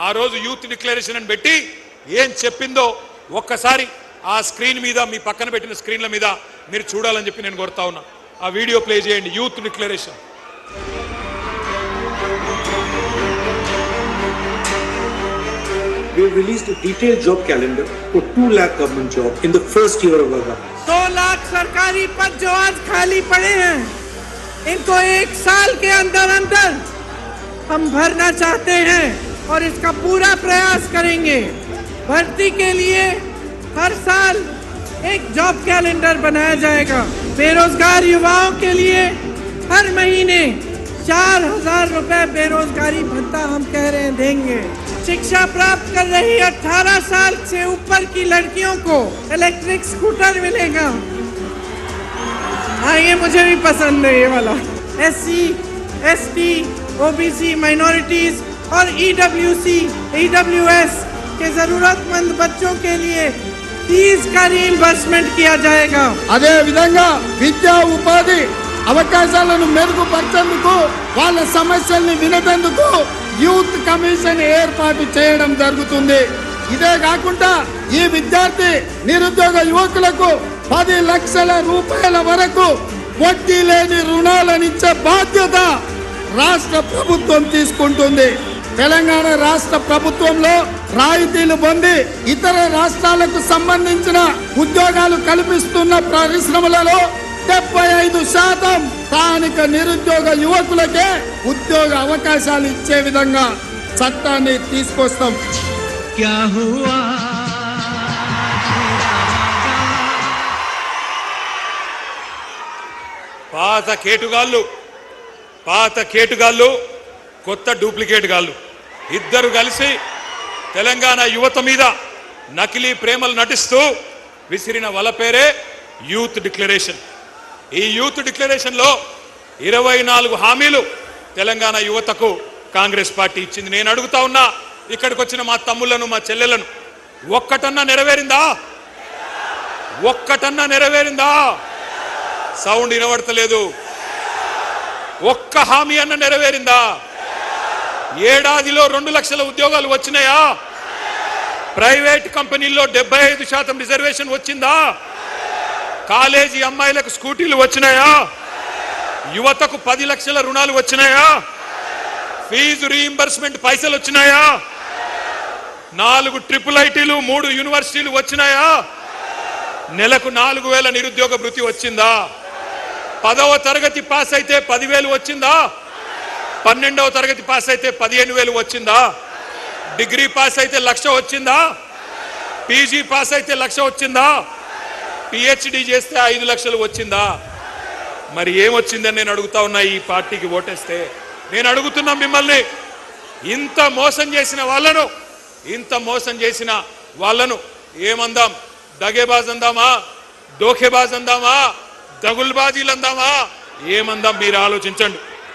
ఆ రోజు youth declaration అని పెట్టి ఏం చెప్పిందో ఒక్కసారి ఆ స్క్రీన్ మీద మీ పక్కన పెట్టిన స్క్రీన్ల మీద మీరు చూడాలని చెప్పి నేను కోరుతా ఉన్నా. ఆ వీడియో ప్లే చేయండి. Youth declaration. We have released a detailed job calendar for 2 lakh government jobs in the first year of our government. 2 lakh सरकारी पद जो आज खाली पड़े हैं, इनको 1 साल के अंदर अंदर हम भरना चाहते हैं और इसका पूरा प्रयास करेंगे। भर्ती के लिए हर साल एक जॉब कैलेंडर बनाया जाएगा। बेरोजगार युवाओं के लिए हर महीने 4,000 रुपए बेरोजगारी भत्ता हम कह रहे हैं देंगे। शिक्षा प्राप्त कर रही 18 साल से ऊपर की लड़कियों को इलेक्ट्रिक स्कूटर मिलेगा। हाँ, ये मुझे भी पसंद है ये वाला। SC, ST, OBC, माइनॉरिटीज और EWS के जरूरतमंद बच्चों के लिए फीस का रीइंबर्समेंट किया जाएगा। అదే విధంగా విద్యా ఉపాధి అవకాశాలను మెరుగుపరిచేందుకు వాళ్ళ సమస్యల్ని వినేందుకు యూత్ కమిషన్ ఏర్పాటు చేయడం జరుగుతుంది. ఇదే కాకుండా ఈ విద్యార్థి నిరుద్యోగ యువకులకు 10 లక్షల రూపాయల వరకు వడ్డీ లేని రుణాలనిచ్చే బాధ్యత రాష్ట్ర ప్రభుత్వం తీసుకుంటుంది. తెలంగాణ రాష్ట్ర ప్రభుత్వంలో రాయితీలు పొంది ఇతర రాష్ట్రాలకు సంబంధించిన ఉద్యోగాలు కల్పిస్తున్న పరిశ్రమలలో 75% స్థానిక నిరుద్యోగ యువకులకే ఉద్యోగ అవకాశాలు ఇచ్చే విధంగా చట్టాన్ని తీసుకొస్తాం. పాత కేటుగాళ్ళు కొత్త డూప్లికేట్ గాళ్ళు ఇద్దరు కలిసి తెలంగాణ యువత మీద నకిలీ ప్రేమలు నటిస్తూ విసిరిన వల పేరే యూత్ డిక్లరేషన్. ఈ యూత్ డిక్లరేషన్ లో 24 హామీలు తెలంగాణ యువతకు కాంగ్రెస్ పార్టీ ఇచ్చింది. నేను అడుగుతా ఉన్నా, ఇక్కడికి వచ్చిన మా తమ్ముళ్లను మా చెల్లెలను, ఒక్కటన్నా నెరవేరిందా? ఒక్కటన్నా నెరవేరిందా? సౌండ్ వినబడతలేదు. ఒక్క హామీ అన్న నెరవేరిందా? ఏడాదిలో 2 లక్షల ఉద్యోగాలు వచ్చినాయా? ప్రైవేట్ కంపెనీల్లో 75% రిజర్వేషన్ వచ్చిందా? కాలేజీ అమ్మాయిలకు స్కూటీలు వచ్చినాయా? యువతకు 10 లక్షల రుణాలు వచ్చినాయా? ఫీజు రీయింబర్స్మెంట్ పైసలు వచ్చినాయా? 4 ట్రిపుల్ ఐటీలు 3 యూనివర్సిటీలు వచ్చినాయా? నెలకు 4,000 నిరుద్యోగ భృతి వచ్చిందా? 10వ తరగతి పాస్ అయితే 10,000 వచ్చిందా? 12వ తరగతి పాస్ అయితే 15,000 వచ్చిందా? డిగ్రీ పాస్ అయితే 1,00,000 వచ్చిందా? పీజీ పాస్ అయితే 1,00,000 వచ్చిందా? PhD చేస్తే 5 లక్షలు వచ్చిందా? మరి ఏమొచ్చిందని నేను అడుగుతా ఉన్నా. ఈ పార్టీకి ఓటేస్తే నేను అడుగుతున్నా మిమ్మల్ని, ఇంత మోసం చేసిన వాళ్ళను ఏమందాం? దగేబాజ్ అందామా? దోఖేబాజ్ అందామా? దగుల్బాజీలు అందామా? ఏమందాం? మీరు ఆలోచించండి.